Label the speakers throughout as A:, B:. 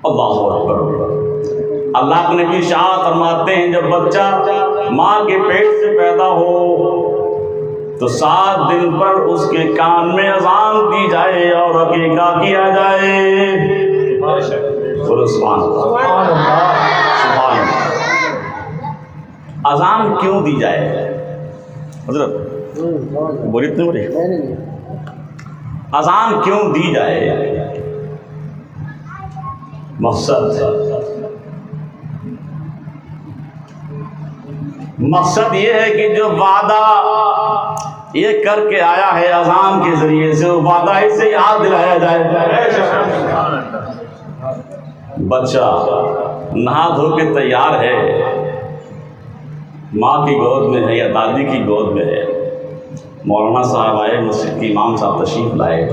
A: اللہ اکبر۔ اللہ کے نبی ارشاد فرماتے ہیں جب بچہ ماں کے پیٹ سے پیدا ہو تو 7 دن پر اس کے کان میں اذان دی جائے اور عقیقہ کیا جائے۔ سبحان اللہ، سبحان اللہ۔ اذان کیوں دی جائے حضرت؟ بولی اتنے بڑی اذان کیوں دی جائے؟ مقصد یہ ہے کہ جو وعدہ یہ کر کے آیا ہے اذان کے ذریعے سے، وہ وعدہ ہی سے یاد دلایا جائے۔ بچہ نہا دھو کے تیار ہے، ماں کی گود میں ہے یا دادی کی گود میں ہے، مولانا صاحب آئے، مسجد کے امام صاحب تشریف لائے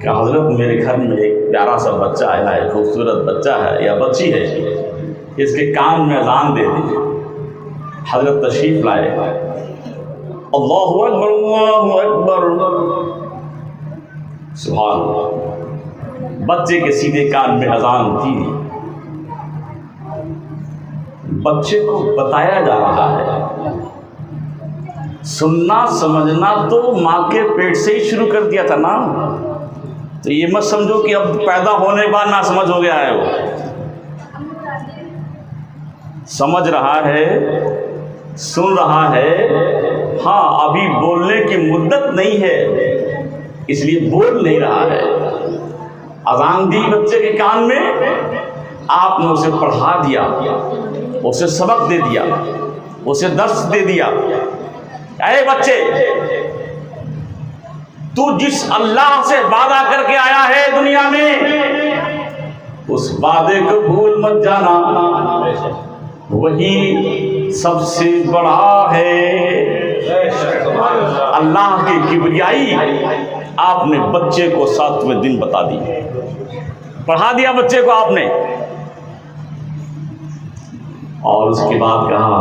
A: کہ حضرت میرے گھر میں ایک پیارا سا بچہ آیا ہے، خوبصورت بچہ ہے یا بچی ہے، اس کے کان میں اذان دے دیجیے۔ حضرت تشریف لائے، اللہ اکبر اللہ اکبر، سبحان اللہ، بچے کے سیدھے کان میں اذان دی۔ بچے کو بتایا جا رہا ہے، سننا سمجھنا تو ماں کے پیٹ سے ہی شروع کر دیا تھا نا، تو یہ مت سمجھو کہ اب پیدا ہونے کے بعد نہ سمجھ ہو گیا ہے، وہ سمجھ رہا ہے، سن رہا ہے، ہاں ابھی بولنے کی مدت نہیں ہے اس لیے بول نہیں رہا ہے۔ اذان دی بچے کے کان میں، آپ نے اسے پڑھا دیا، اسے سبق دے دیا، اسے درس دے دیا۔ اے بچے، تو جس اللہ سے وعدہ کر کے آیا ہے دنیا میں، اس وعدے کو بھول مت جانا، وہی سب سے بڑا ہے۔ اللہ کی کبریائی آپ نے بچے کو 7ویں دن بتا دی، پڑھا دیا بچے کو آپ نے، اور اس کے بعد کہا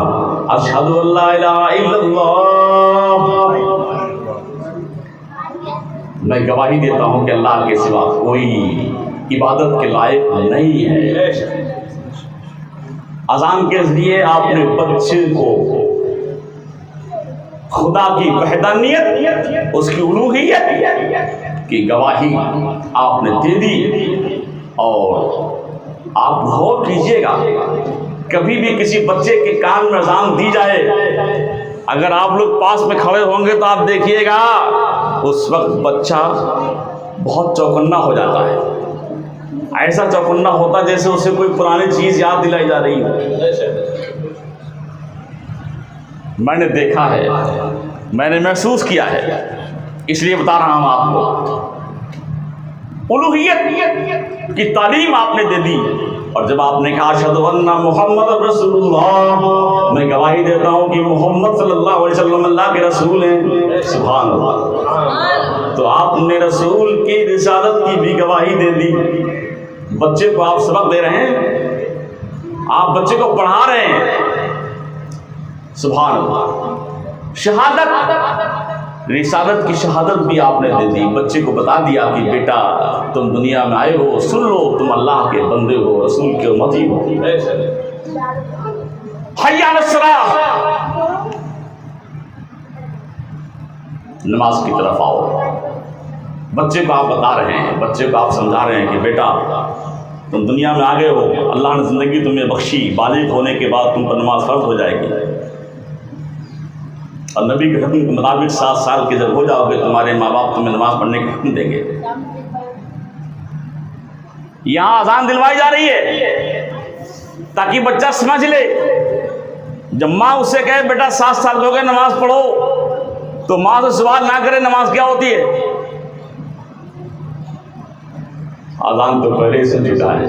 A: اشہد ان لا الہ الا اللہ، میں گواہی دیتا ہوں کہ اللہ کے سوا کوئی عبادت کے لائق نہیں ہے۔ اذان کے ذریعے آپ نے بچے کو خدا کی وحدانیت، اس کی الوہیت کی گواہی آپ نے دے دی۔ اور آپ غور کیجئے گا، کبھی بھی کسی بچے کے کان میں اذان دی جائے، اگر آپ لوگ پاس میں کھڑے ہوں گے تو آپ دیکھیے گا اس وقت بچہ بہت چوکنا ہو جاتا ہے، ایسا چوکنا ہوتا جیسے اسے کوئی پرانی چیز یاد دلائی جا رہی ہو۔ میں نے دیکھا ہے، میں نے محسوس کیا ہے، اس لیے بتا رہا ہوں آپ کو۔ الوہیت کی تعلیم آپ نے دے دی، اور جب آپ نے کہا اشہد ان محمد رسول اللہ، میں گواہی دیتا ہوں کہ محمد صلی اللہ علیہ وسلم اللہ کے رسول ہیں، سبحان اللہ، تو آپ نے رسول کی رسالت کی بھی گواہی دے دی۔ بچے کو آپ سبق دے رہے ہیں، آپ بچے کو پڑھا رہے ہیں، سبحان اللہ۔ شہادت، رسالت کی شہادت بھی آپ نے دے دی، بچے کو بتا دیا کہ بیٹا تم دنیا میں آئے ہو، سن لو تم اللہ کے بندے ہو، رسول کے امتی ہو۔ حی علی الصلاۃ، نماز کی طرف آؤ۔ بچے کو آپ بتا رہے ہیں، بچے کو آپ سمجھا رہے ہیں کہ بیٹا تم دنیا میں آ گئے ہو، اللہ نے زندگی تمہیں بخشی، بالغ ہونے کے بعد تم پر نماز فرض ہو جائے گی، اور نبی کے حکم کے مطابق 7 سال کے جب ہو جاؤ گے تمہارے ماں باپ تمہیں نماز پڑھنے کا حکم دیں گے۔ یہاں اذان دلوائی جا رہی ہے تاکہ بچہ سمجھ لے، جب ماں اس سے کہے بیٹا 7 سال ہو گئے نماز پڑھو، تو ماں سے سوال نہ کرے نماز کیا ہوتی ہے۔ اذان تو پہلے سے جھوٹا ہے،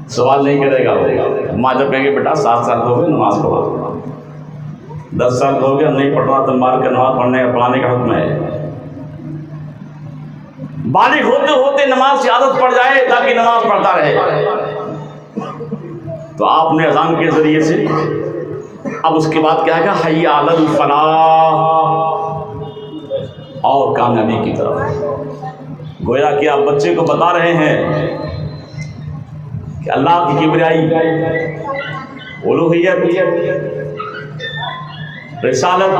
A: سوال نہیں کرے گا وہ۔ ماں جب کہے گی بیٹا 7 سال ہو گئے نماز پڑھو، 10 سال ہو گیا نہیں پڑھ رہا تو مار کے نماز پڑھانے کا حکم ہے۔ بالغ ہوتے ہوتے نماز کی عادت پڑ جائے تاکہ نماز پڑھتا رہے۔ تو آپ نے اذان کے ذریعے سے اب اس کے بعد کیا ہے، حی علی الفلاح، اور کامیابی کی طرف۔ گویا کہ آپ بچے کو بتا رہے ہیں کہ اللہ کی کبریائی، الوہیت، رسالت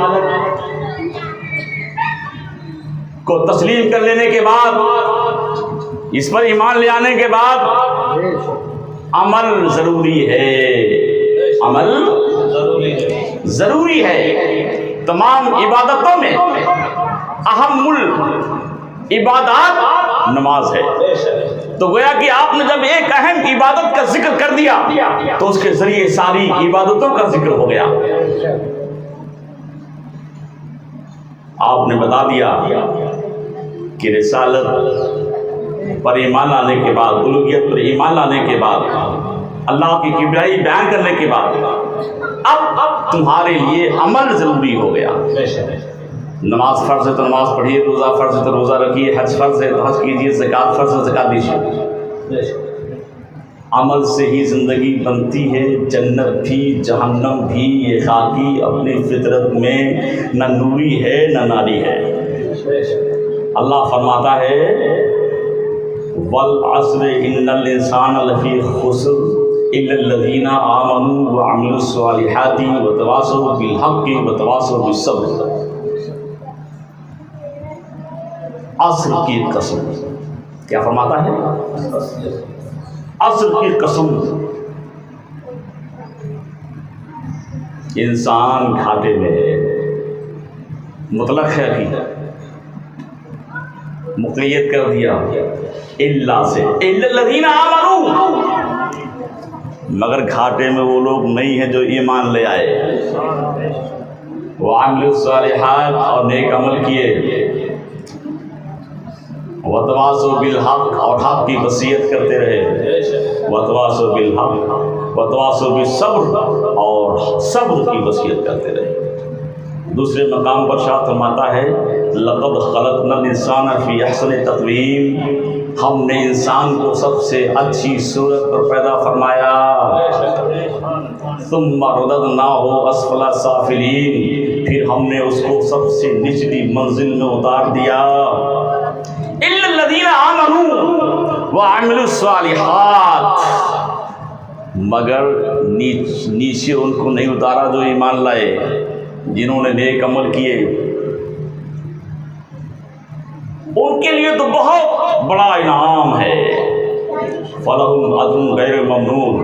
A: کو تسلیم کر لینے کے بعد، اس پر ایمان لے آنے کے بعد عمل ضروری ہے، عمل ضروری ہے۔ تمام عبادتوں میں اہم العبادات نماز ہے، تو گویا کہ آپ نے جب ایک اہم عبادت کا ذکر کر دیا تو اس کے ذریعے ساری عبادتوں کا ذکر ہو گیا۔ آپ نے بتا دیا کہ رسالت پر ایمان لانے کے بعد، الوہیت پر ایمان لانے کے بعد، اللہ کی کبریائی بیان کرنے کے بعد اب تمہارے لیے عمل ضروری ہو گیا۔ نماز فرض ہے تو نماز پڑھیے، روزہ فرض ہے تو روزہ رکھیے، حج فرض ہے تو حج کیجیے، زکوٰۃ فرض ہے زکوٰۃ دیجیے۔ عمل سے ہی زندگی بنتی ہے، جنت بھی جہنم بھی۔ یہ خاکی اپنی فطرت میں نہ نوری ہے نہ ناری ہے۔ اللہ فرماتا ہے والعصر ان الانسان لفی خسر الا الذین آمنوا وعملوا الصالحات وتواصوا بالحق وتواصوا بالصبر۔ عصر کی قسم، کیا فرماتا ہے؟ عصر کی قسم، انسان گھاٹے میں ہے، مطلق ہے کہ مقید کر دیا الا سے، الا الذین آمنوا، مگر گھاٹے میں وہ لوگ نہیں ہیں جو ایمان لے آئے، وعملوا الصالحات، اور نیک عمل کیے، وتواصوا بالحق، اور حق کی وصیت کرتے رہے، وتواصوا بالحق وتواصوا بالصبر، اور صبر کی وصیت کرتے رہے۔ دوسرے مقام پر شاہ فرماتا ہے لقد خلقنا الانسان فی احسن تقویم، ہم نے انسان کو سب سے اچھی صورت پر پیدا فرمایا، ثم رددناہ اسفل سافلین، پھر ہم نے اس کو سب سے نچلی منزل میں اتار دیا، الا الذین آمنوا وعملوا الصالحات، مگر نیچے ان کو نہیں اتارا جو ایمان لائے، جنہوں نے نیک عمل کیے، ان کے لیے تو بہت بڑا انعام ہے، فلہم اجر غیر ممنون۔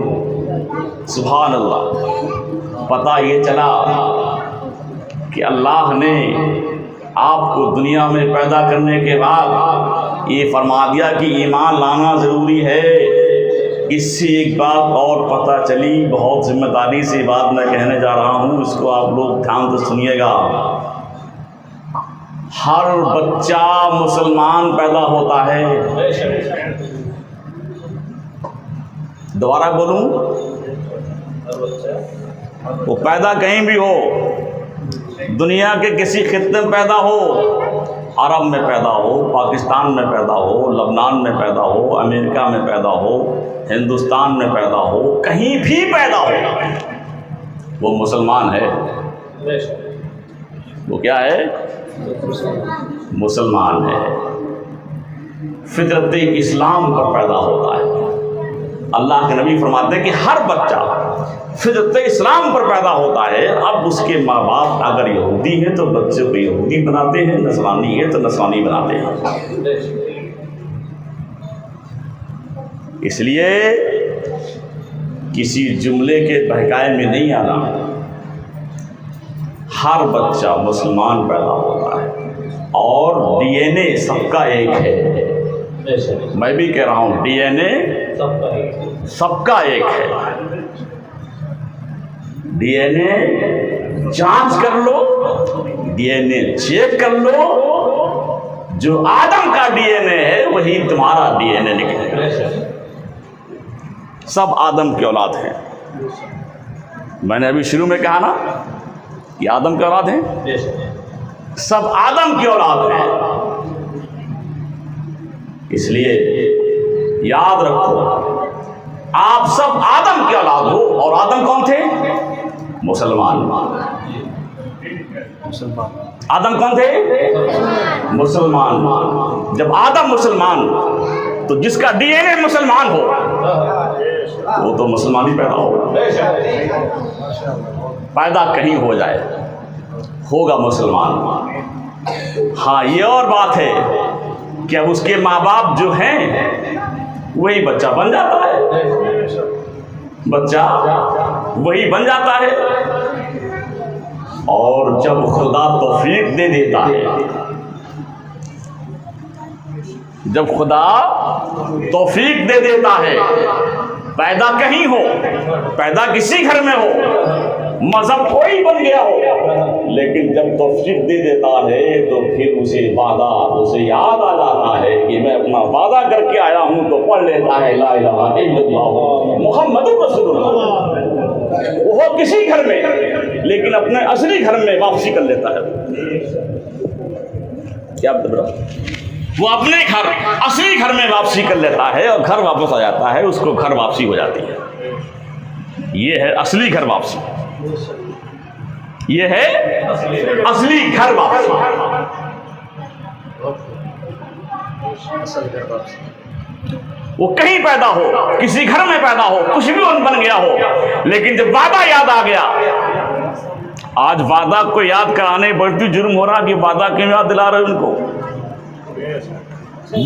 A: سبحان اللہ۔ پتہ یہ چلا کہ اللہ نے آپ کو دنیا میں پیدا کرنے کے بعد یہ فرما دیا کہ ایمان لانا ضروری ہے۔ اس سے ایک بات اور پتہ چلی، بہت ذمہ داری سے بات میں کہنے جا رہا ہوں، اس کو آپ لوگ دھیان سے سنیے گا۔ ہر بچہ مسلمان پیدا ہوتا ہے، دوبارہ بولوں، وہ پیدا کہیں بھی ہو، دنیا کے کسی خطے میں پیدا ہو، عرب میں پیدا ہو، پاکستان میں پیدا ہو، لبنان میں پیدا ہو، امریکہ میں پیدا ہو، ہندوستان میں پیدا ہو، کہیں بھی پیدا ہو، وہ مسلمان ہے۔ وہ کیا ہے؟ مسلمان ہے، فطرت اسلام پر پیدا ہوتا ہے۔ اللہ کے نبی فرماتے ہیں کہ ہر بچہ فطرت اسلام پر پیدا ہوتا ہے۔ اب اس کے ماں باپ اگر یہودی ہیں تو بچے کو یہودی بناتے ہیں، نصرانی ہے تو نصرانی بناتے ہیں۔ اس لیے کسی جملے کے بہکائے میں نہیں آنا، ہر بچہ مسلمان پیدا ہوتا ہے، اور ڈی این اے سب کا ایک ہے۔ میں بھی کہہ رہا ہوں ڈی این اے سب کا ایک ہے۔ ڈی این اے جانچ کر لو، ڈی این اے چیک کر لو، جو آدم کا ڈی این اے ہے وہی تمہارا ڈی این اے نکلے گا۔ سب آدم کی اولاد ہیں۔ میں نے ابھی شروع میں کہا نا کہ آدم کی اولاد ہیں، سب آدم کی اولاد ہیں۔ اس لیے یاد رکھو آپ سب آدم کی اولاد ہو، اور آدم کون تھے؟ مسلمان۔ آدم کون تھے؟ مسلمان۔ جب آدم مسلمان تو جس کا ڈی این اے مسلمان ہو تو وہ تو مسلمان ہی پیدا ہوگا. پیدا کہیں ہو جائے ہوگا مسلمان. ہاں یہ اور بات ہے کہ اس کے ماں باپ جو ہیں وہی بچہ بن جاتا ہے, بچہ وہی بن جاتا ہے. اور جب خدا توفیق دے دیتا ہے, جب خدا توفیق دے دیتا ہے, پیدا کہیں ہو, پیدا کسی گھر میں ہو, مذہب کوئی بن گیا ہو, لیکن جب توفیق دے دیتا ہے تو پھر اسے وعدہ, اسے یاد آ جاتا ہے کہ میں اپنا وعدہ کر کے آیا ہوں, تو پڑھ لیتا ہے لا الہ الا اللہ محمد رسول اللہ. وہ ہو کسی گھر میں لیکن اپنے اصلی گھر میں واپسی کر لیتا ہے. کیا وہ اپنے گھر اصلی گھر میں واپسی کر لیتا ہے اور گھر واپس آ جاتا ہے, اس کو گھر واپسی ہو جاتی ہے. یہ ہے اصلی گھر واپسی, یہ ہے اصلی گھر واپسی. وہ کہیں پیدا ہو, کسی گھر میں پیدا ہو, کچھ بھی بن گیا ہو, لیکن جب وعدہ یاد آ گیا. آج وعدہ کو یاد کرانے بڑھتی جرم ہو رہا کہ وعدہ کیوں یاد دلا رہے ان کو.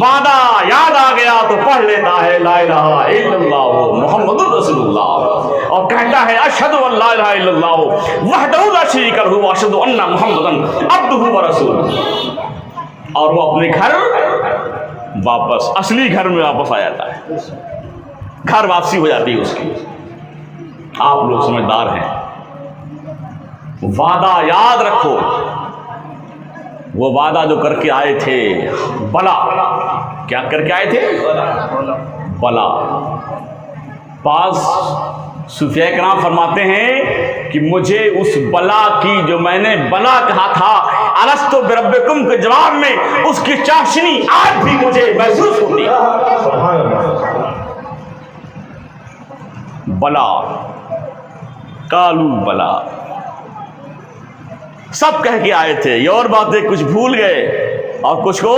A: وعدہ یاد آ گیا تو پڑھ لیتا ہے لا الہ الا اللہ محمد رسول اللہ, اور کہتا ہے اشہد ان لا الہ الا اللہ وحدہ لا شریک لہ واشہد ان محمدا عبدہ ورسولہ. اور وہ اپنے گھر واپس اصلی گھر میں واپس آ جاتا ہے, گھر واپسی ہو جاتی ہے اس کی. آپ لوگ سمجھدار ہیں, وعدہ یاد رکھو. وہ وعدہ جو کر کے آئے تھے, بلا کیا کر کے آئے تھے, بلا. بعض صوفیاء کرام فرماتے ہیں کہ مجھے اس بلا کی, جو میں نے بلا کہا تھا الستو بربکم کے جواب میں, اس کی چاشنی آج بھی مجھے محسوس ہوتی ہے. بلا کالو بلا سب کہہ کے آئے تھے. یہ اور باتیں کچھ بھول گئے اور کچھ کو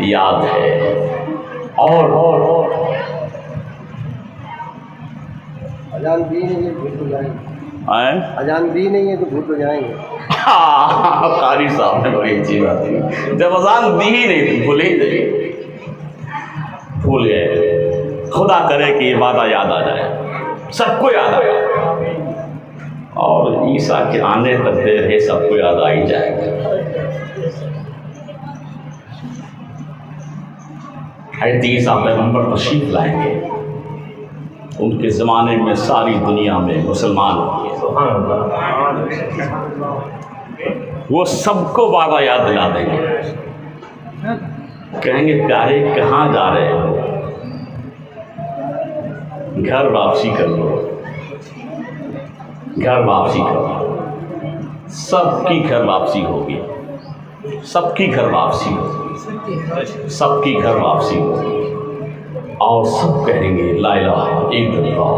A: یاد ہے. اور
B: اذان دی نہیں ہے بھول تو جائیں گے, اذان دی نہیں ہے تو بھول تو جائیں گے.
A: قاری صاحب نے بڑی اچھی بات کی, جب اذان دی ہی نہیں تو بھول ہی نہیں, بھول گئے. خدا کرے کہ یہ وعدہ یاد آ جائے, سب کو یاد آ جائے, اور عیسیٰ کے آنے تک دیر ہے, سب کو یاد آ ہی جائے گا. حضرت عیسیٰ پیغمبر تشریف لائیں گے, ان کے زمانے میں ساری دنیا میں مسلمان ہوں گے. وہ سب کو وعدہ یاد دلا دیں گے, کہیں گے پیارے کہاں جا رہے ہو, گھر واپسی کر لو, گھر واپسی کرو. سب کی گھر واپسی ہوگی, سب کی گھر واپسی ہوگی, سب کی گھر واپسی ہوگی. اور سب کہیں گے لا الہ الا اللہ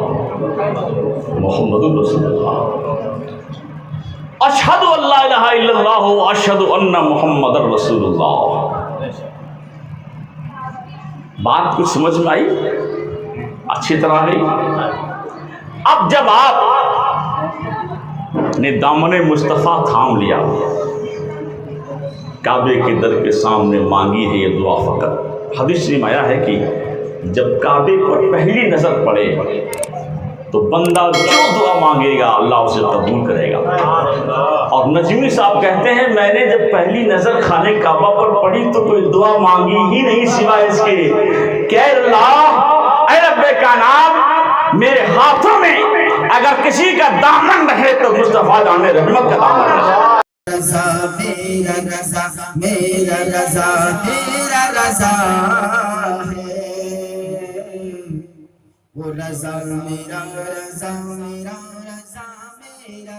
A: محمد رسول اللہ, اشہد ان لا الہ الا اللہ اشہد ان محمد رسول اللہ. بات کچھ سمجھ میں آئی, اچھی طرح آئی. اب جب آپ نے دامن مصطفیٰ تھام لیا, کعبے کے در کے سامنے مانگی ہے یہ دعا فقط. حدیث میں آیا ہے کہ جب کعبے پر پہلی نظر پڑے تو بندہ جو دعا مانگے گا اللہ اسے قبول کرے گا. اور نجمی صاحب کہتے ہیں میں نے جب پہلی نظر خانہ کعبہ پر پڑی تو کوئی دعا مانگی ہی نہیں سوائے اس کے کہ اللہ اے رب کائنات, میرے ہاتھوں میں اگر کسی کا دامن رہے تو مصطفیٰ جان رحمت کا دامن رہے.
C: رضا میرا رضا میرا رضا تیرا رضا ہے, وہ رضا میرا رضا میرا رضا میرا